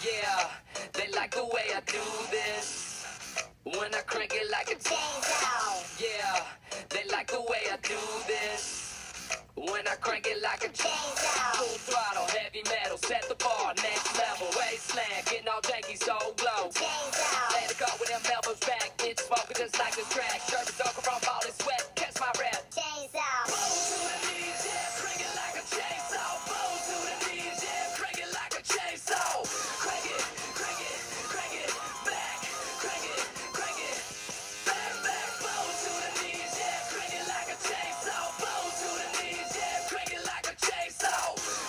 Yeah, they like the way I do this. When I crank it like a chainsaw. Yeah, they like the way I do this. When I crank it like a chainsaw. Full throttle, heavy metal, set the bar, next level. Wasteland, getting all janky, so glow. Chainsaw. Let it go with them elbows back. It's smoking just like this track. Surface over from all this sweat. Catch my breath. Chainsaw. Boom to the knees, yeah, crank it like a chainsaw. Boom to the knees, yeah, crank it like a chainsaw. Crank it, crank it, crank it, back. Crank it, crank it, back, back. Boom to the knees, yeah, crank it like a chainsaw. Boom to the knees, yeah, crank it like a chainsaw.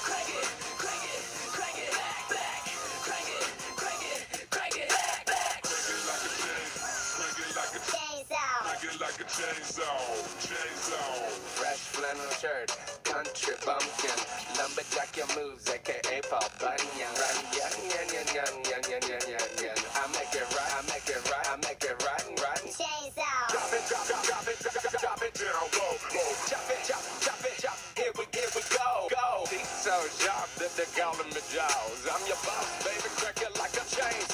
Crank it, crank it, crank it, back, back. Crank it, crank it, crank it, back, back. Crank it like a Chainsaw. crank it like a chainsaw. Chainsaw. Fresh flannel shirt, country bumpkin, lumberjack your moves, aka Paul Bunyan. Run, yan, yan, yan, yan, yan, yan, yan, yan, yan. I make it right, I make it right, I make it right, right. Chainsaw. Drop it, drop it, drop it, drop it down, whoa, whoa. Chop it, chop, chop it, chop. Here we go, go. Teeth so sharp that they calling me Jaws. I'm your boss, baby, crack it like a chainsaw.